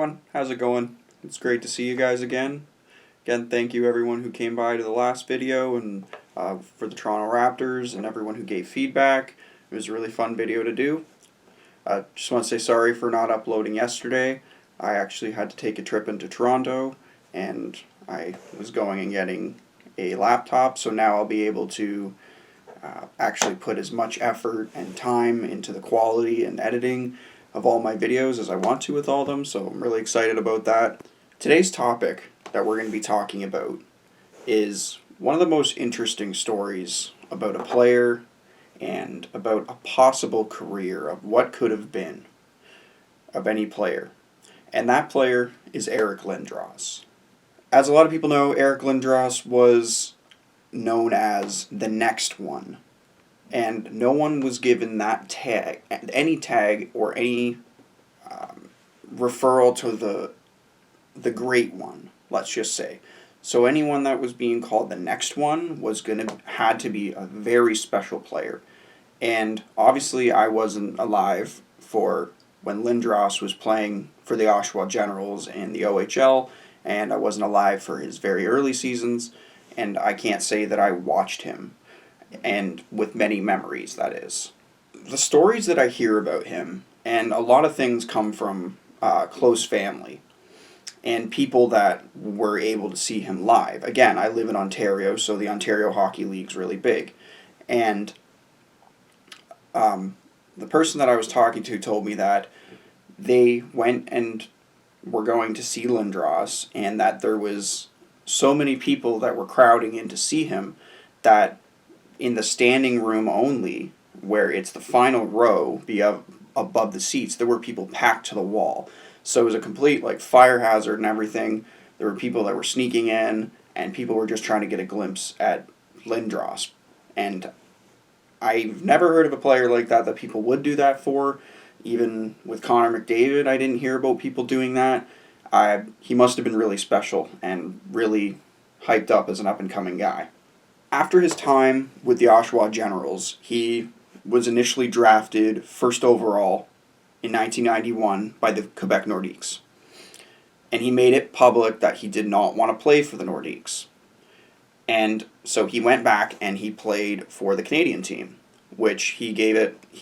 everyone, how's it going? It's great to see you guys again. Again, thank you everyone who came by to the last video and for the Toronto Raptors and everyone who gave feedback. It was a really fun video to do. Just want to say sorry for not uploading yesterday. I actually had to take a trip into Toronto and I was going and getting a laptop, so now I'll be able to actually put as much effort and time into the quality and editing of all my videos as I want to with all of them, so I'm really excited about that. Today's topic that we're going to be talking about is one of the most interesting stories about a player and about a possible career of what could have been of any player. And that player is Eric Lindros. As a lot of people know, Eric Lindros was known as the next one. And no one was given that tag, any tag or any referral to the great one, let's just say. So anyone that was being called the next one had to be a very special player. And obviously I wasn't alive for when Lindros was playing for the Oshawa Generals in the OHL, and I wasn't alive for his very early seasons, and I can't say that I watched him, and with many memories, that is. The stories that I hear about him, and a lot of things come from close family, and people that were able to see him live. Again, I live in Ontario, so the Ontario Hockey League's really big, and the person that I was talking to told me that they went and were going to see Lindros, and that there was so many people that were crowding in to see him that in the standing room only, where it's the final row above the seats, there were people packed to the wall. So it was a complete fire hazard and everything. There were people that were sneaking in, and people were just trying to get a glimpse at Lindros. And I've never heard of a player like that people would do that for. Even with Connor McDavid, I didn't hear about people doing that. He must have been really special and really hyped up as an up-and-coming guy. After his time with the Oshawa Generals, he was initially drafted first overall in 1991 by the Quebec Nordiques. And he made it public that he did not want to play for the Nordiques. And so he went back and he played for the Canadian team, which he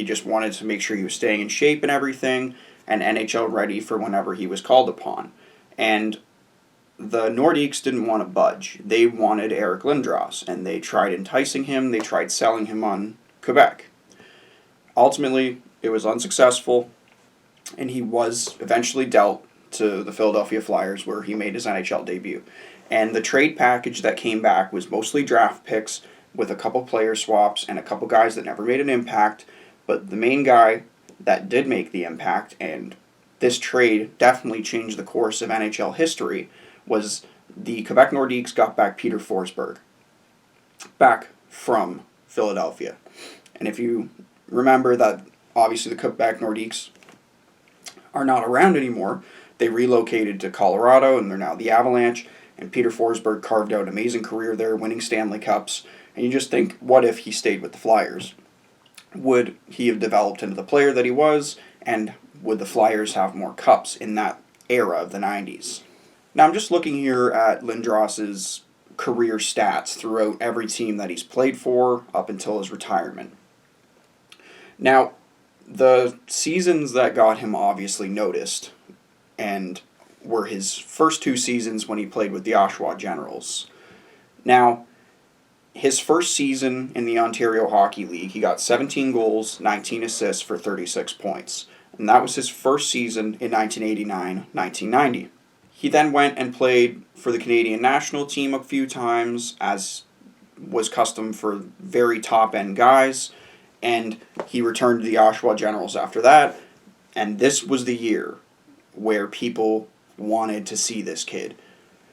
just wanted to make sure he was staying in shape and everything, and NHL ready for whenever he was called upon. And the Nordiques didn't want to budge. They wanted Eric Lindros, and they tried enticing him, they tried selling him on Quebec. Ultimately, it was unsuccessful, and he was eventually dealt to the Philadelphia Flyers, where he made his NHL debut. And the trade package that came back was mostly draft picks, with a couple player swaps and a couple guys that never made an impact, but the main guy that did make the impact, and this trade definitely changed the course of NHL history, was the Quebec Nordiques got back Peter Forsberg, back from Philadelphia. And if you remember that, obviously the Quebec Nordiques are not around anymore. They relocated to Colorado, and they're now the Avalanche, and Peter Forsberg carved out an amazing career there, winning Stanley Cups. And you just think, what if he stayed with the Flyers? Would he have developed into the player that he was, and would the Flyers have more cups in that era of the 90s? Now I'm just looking here at Lindros' career stats throughout every team that he's played for up until his retirement. Now, the seasons that got him obviously noticed, and were his first two seasons when he played with the Oshawa Generals. Now, his first season in the Ontario Hockey League, he got 17 goals, 19 assists for 36 points. And that was his first season in 1989-1990. He then went and played for the Canadian national team a few times, as was custom for very top-end guys. And he returned to the Oshawa Generals after that. And this was the year where people wanted to see this kid.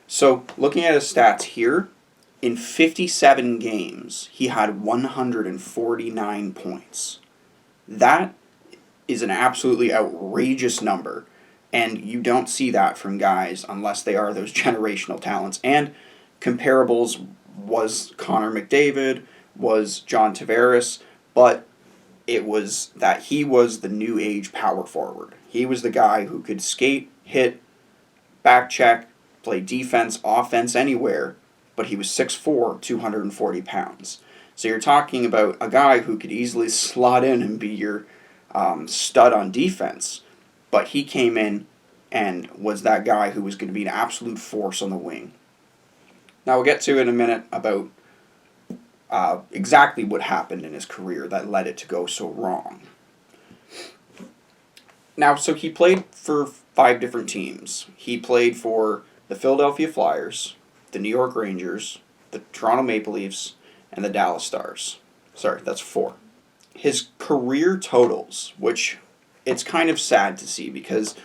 So, looking at his stats here, in 57 games, he had 149 points. That is an absolutely outrageous number, and you don't see that from guys unless they are those generational talents. And comparables was Connor McDavid, was John Tavares, but it was that he was the new age power forward. He was the guy who could skate, hit, back check, play defense, offense, anywhere, but he was 6'4", 240 pounds. So you're talking about a guy who could easily slot in and be your stud on defense, but he came in and was that guy who was going to be an absolute force on the wing. Now we'll get to in a minute about exactly what happened in his career that led it to go so wrong. Now, so he played for 5 different teams. He played for the Philadelphia Flyers, the New York Rangers, the Toronto Maple Leafs, and the Dallas Stars. Sorry, that's 4. His career totals, which it's kind of sad to see because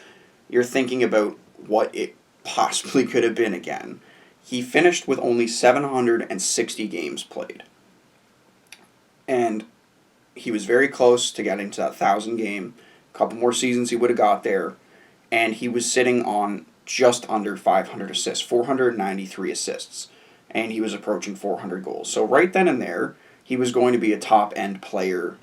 you're thinking about what it possibly could have been again. He finished with only 760 games played. And he was very close to getting to that 1,000 game. A couple more seasons he would have got there. And he was sitting on just under 500 assists, 493 assists. And he was approaching 400 goals. So right then and there, he was going to be a top-end player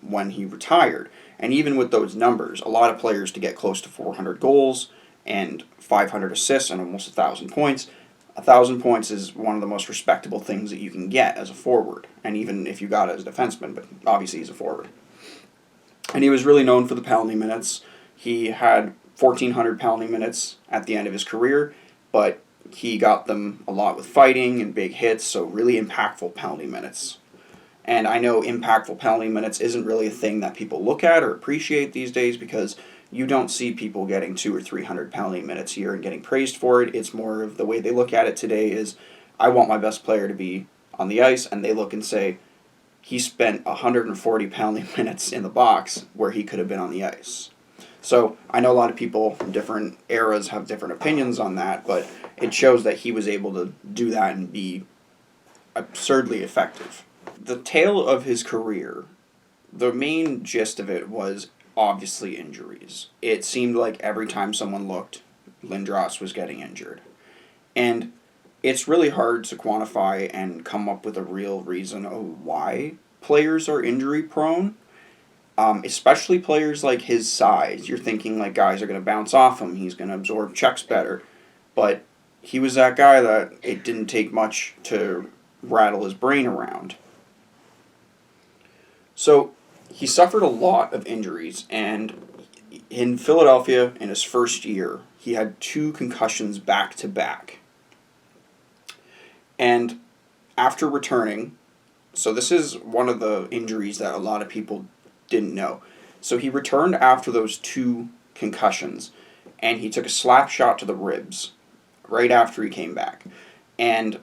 when he retired. And even with those numbers, a lot of players to get close to 400 goals and 500 assists and almost 1,000 points. 1,000 points is one of the most respectable things that you can get as a forward. And even if you got it as a defenseman, but obviously he's a forward. And he was really known for the penalty minutes. He had 1,400 penalty minutes at the end of his career, but he got them a lot with fighting and big hits, so really impactful penalty minutes. And I know impactful penalty minutes isn't really a thing that people look at or appreciate these days because you don't see people getting 200 or 300 penalty minutes a year and getting praised for it. It's more of the way they look at it today is, I want my best player to be on the ice, and they look and say, he spent 140 penalty minutes in the box where he could have been on the ice. So I know a lot of people from different eras have different opinions on that, but it shows that he was able to do that and be absurdly effective. The tale of his career, the main gist of it was obviously injuries. It seemed like every time someone looked, Lindros was getting injured. And it's really hard to quantify and come up with a real reason of why players are injury prone. Especially players like his size. You're thinking like guys are going to bounce off him, he's going to absorb checks better. But he was that guy that it didn't take much to rattle his brain around. So he suffered a lot of injuries, and in Philadelphia in his first year, he had 2 concussions back to back. And after returning, so this is one of the injuries that a lot of people didn't know. So he returned after those 2 concussions, and he took a slap shot to the ribs right after he came back. And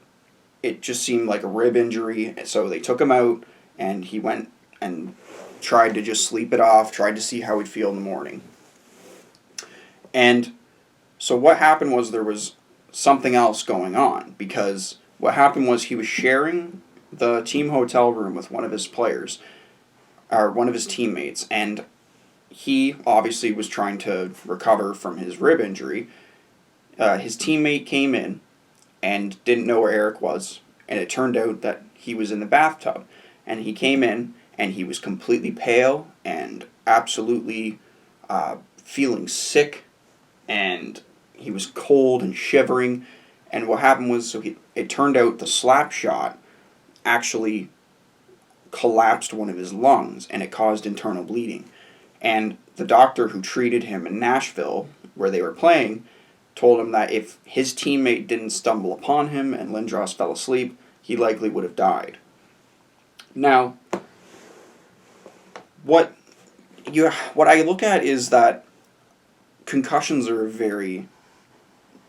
it just seemed like a rib injury, so they took him out, and he went and tried to just sleep it off, tried to see how he'd feel in the morning. And so what happened was there was something else going on, because what happened was he was sharing the team hotel room with one of his players, or one of his teammates, and he obviously was trying to recover from his rib injury. His teammate came in and didn't know where Eric was, and it turned out that he was in the bathtub. And he came in, and he was completely pale and absolutely feeling sick, and he was cold and shivering. And what happened was, it turned out the slap shot actually collapsed one of his lungs, and it caused internal bleeding. And the doctor who treated him in Nashville, where they were playing, told him that if his teammate didn't stumble upon him and Lindros fell asleep, he likely would have died. Now, what I look at is that concussions are very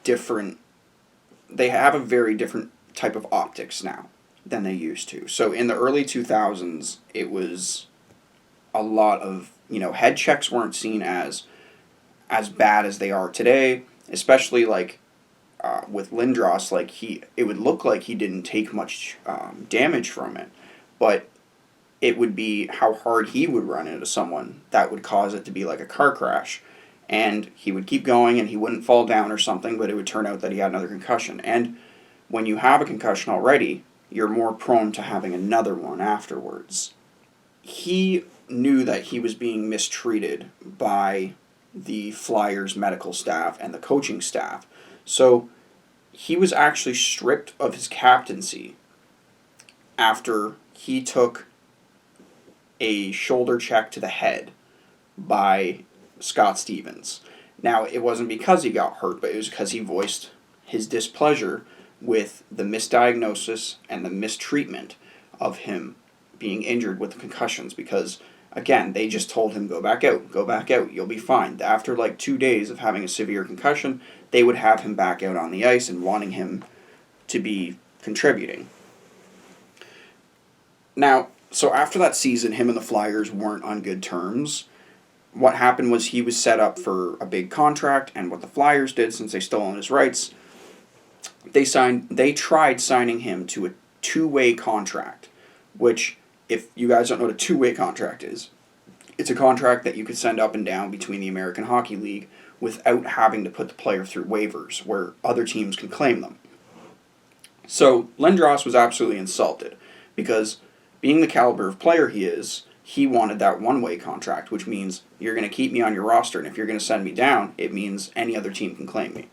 different. They have a very different type of optics now than they used to. So in the early 2000s, it was a lot of, head checks weren't seen as bad as they are today, especially like with Lindros, it would look like he didn't take much damage from it, but it would be how hard he would run into someone that would cause it to be like a car crash. And he would keep going and he wouldn't fall down or something, but it would turn out that he had another concussion. And when you have a concussion already, you're more prone to having another one afterwards. He knew that he was being mistreated by the Flyers medical staff and the coaching staff. So he was actually stripped of his captaincy after he took a shoulder check to the head by Scott Stevens. Now, it wasn't because he got hurt, but it was because he voiced his displeasure with the misdiagnosis and the mistreatment of him being injured with the concussions, because, again, they just told him, go back out, you'll be fine. After like 2 days of having a severe concussion, they would have him back out on the ice and wanting him to be contributing. Now, so after that season, him and the Flyers weren't on good terms. What happened was he was set up for a big contract, and what the Flyers did, since they still own his rights, they tried signing him to a 2-way contract, which, if you guys don't know what a 2-way contract is, it's a contract that you could send up and down between the American Hockey League without having to put the player through waivers where other teams can claim them. So Lindros was absolutely insulted because, being the caliber of player he is, he wanted that 1-way contract, which means you're going to keep me on your roster, and if you're going to send me down, it means any other team can claim me.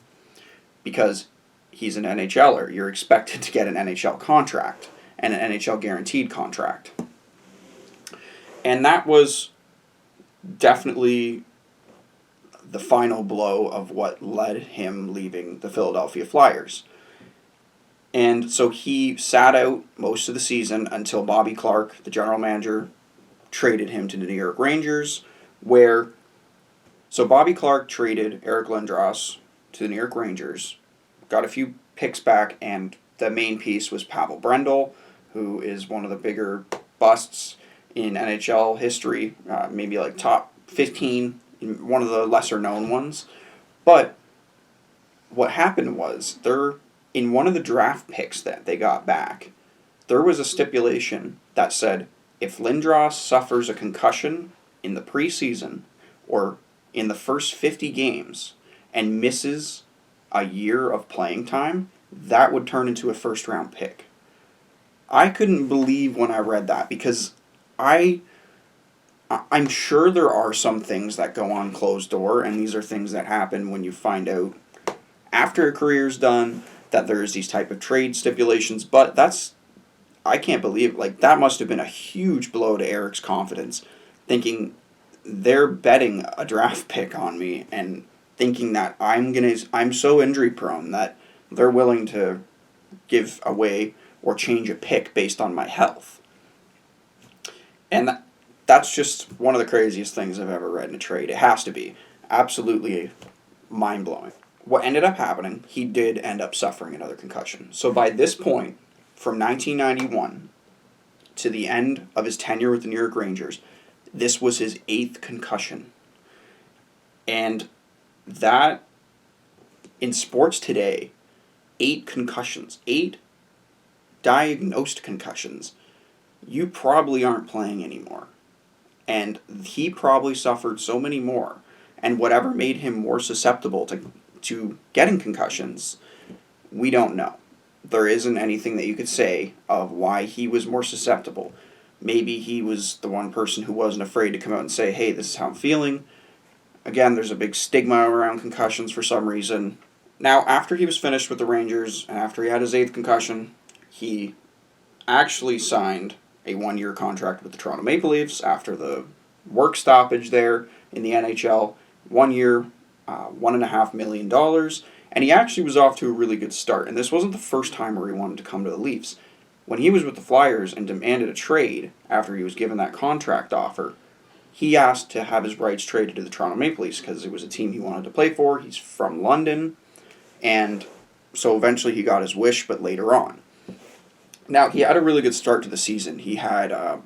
Because he's an NHLer, you're expected to get an NHL contract and an NHL guaranteed contract. And that was definitely the final blow of what led him leaving the Philadelphia Flyers. And so he sat out most of the season until Bobby Clarke, the general manager, traded him to the New York Rangers, so Bobby Clarke traded Eric Lindros to the New York Rangers, got a few picks back, and the main piece was Pavel Brendel, who is one of the bigger busts in NHL history, maybe like top 15, one of the lesser known ones. But what happened was, in one of the draft picks that they got back, there was a stipulation that said, if Lindros suffers a concussion in the preseason or in the first 50 games and misses a year of playing time, that would turn into a first-round pick. I couldn't believe when I read that, because I'm sure there are some things that go on closed door, and these are things that happen when you find out after a career's done that there's these type of trade stipulations, but I can't believe, that must have been a huge blow to Eric's confidence, thinking they're betting a draft pick on me and thinking that I'm so injury prone that they're willing to give away or change a pick based on my health. And that's just one of the craziest things I've ever read in a trade. It has to be. Absolutely mind-blowing. What ended up happening, he did end up suffering another concussion. So by this point, from 1991 to the end of his tenure with the New York Rangers, this was his 8th concussion. And that, in sports today, 8 concussions, 8 diagnosed concussions, you probably aren't playing anymore. And he probably suffered so many more. And whatever made him more susceptible to getting concussions, we don't know. There isn't anything that you could say of why he was more susceptible. Maybe he was the one person who wasn't afraid to come out and say, hey, this is how I'm feeling. Again, there's a big stigma around concussions for some reason. Now, after he was finished with the Rangers, and after he had his 8th concussion, he actually signed a 1-year contract with the Toronto Maple Leafs after the work stoppage there in the NHL. 1 year, $1.5 million. And he actually was off to a really good start. And this wasn't the first time where he wanted to come to the Leafs. When he was with the Flyers and demanded a trade after he was given that contract offer, he asked to have his rights traded to the Toronto Maple Leafs because it was a team he wanted to play for. He's from London. And so eventually he got his wish, but later on. Now, he had a really good start to the season. He had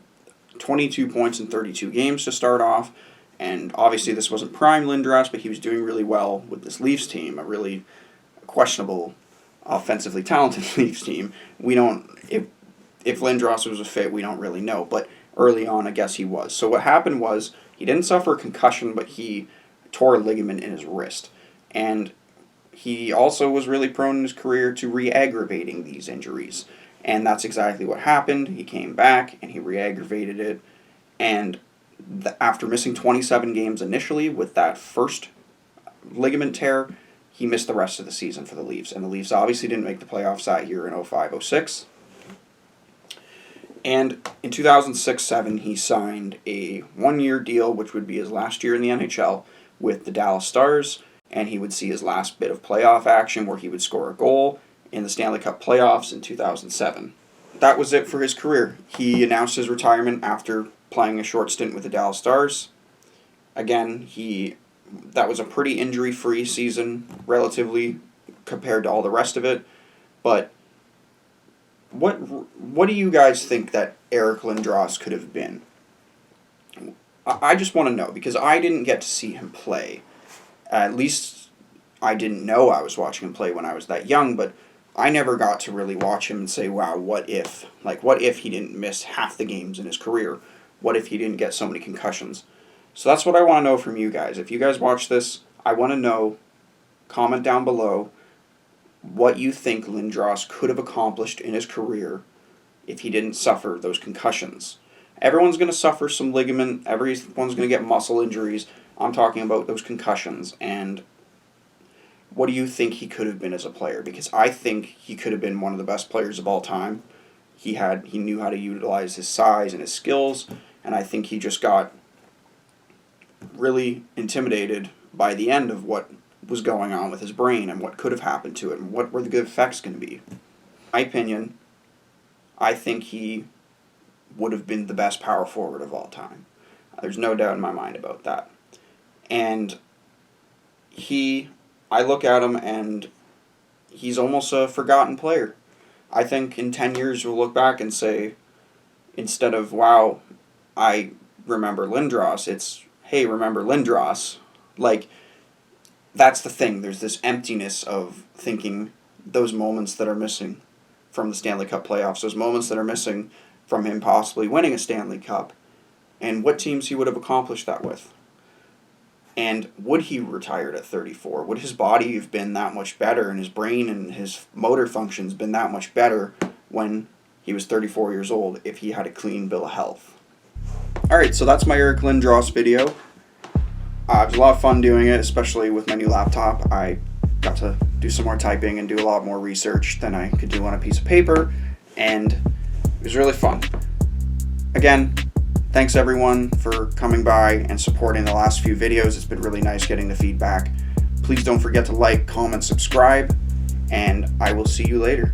22 points in 32 games to start off. And obviously this wasn't prime Lindros, but he was doing really well with this Leafs team, a really questionable, offensively talented Leafs team. We don't, if Lindros was a fit, we don't really know, but early on I guess he was. So what happened was, he didn't suffer a concussion, but he tore a ligament in his wrist. And he also was really prone in his career to re-aggravating these injuries. And that's exactly what happened. He came back and he re-aggravated it. And After missing 27 games initially with that first ligament tear, he missed the rest of the season for the Leafs. And the Leafs obviously didn't make the playoffs that year in 05-06. And in 2006-07, he signed a one-year deal, which would be his last year in the NHL, with the Dallas Stars. And he would see his last bit of playoff action where he would score a goal in the Stanley Cup playoffs in 2007. That was it for his career. He announced his retirement after playing a short stint with the Dallas Stars. Again, that was a pretty injury-free season, relatively, compared to all the rest of it. But what do you guys think that Eric Lindros could have been? I just want to know, because I didn't get to see him play. At least I didn't know I was watching him play when I was that young, but I never got to really watch him and say, wow, what if? Like, what if he didn't miss half the games in his career? What if he didn't get so many concussions? So that's what I want to know from you guys. If you guys watch this, I want to know, comment down below, what you think Lindros could have accomplished in his career if he didn't suffer those concussions. Everyone's going to suffer some ligament, everyone's going to get muscle injuries. I'm talking about those concussions, and what do you think he could have been as a player? Because I think he could have been one of the best players of all time. He knew how to utilize his size and his skills, and I think he just got really intimidated by the end of what was going on with his brain and what could have happened to it and what were the good effects going to be. In my opinion, I think he would have been the best power forward of all time. There's no doubt in my mind about that. And I look at him and he's almost a forgotten player. I think in 10 years we'll look back and say, instead of, wow, I remember Lindros, it's, hey, remember Lindros. Like, that's the thing. There's this emptiness of thinking those moments that are missing from the Stanley Cup playoffs, those moments that are missing from him possibly winning a Stanley Cup, and what teams he would have accomplished that with. And would he retired at 34? Would his body have been that much better, and his brain and his motor functions been that much better when he was 34 years old if he had a clean bill of health? Alright, so that's my Eric Lindros video. It was a lot of fun doing it, especially with my new laptop. I got to do some more typing and do a lot more research than I could do on a piece of paper, and it was really fun. Again, thanks everyone for coming by and supporting the last few videos. It's been really nice getting the feedback. Please don't forget to like, comment, subscribe, and I will see you later.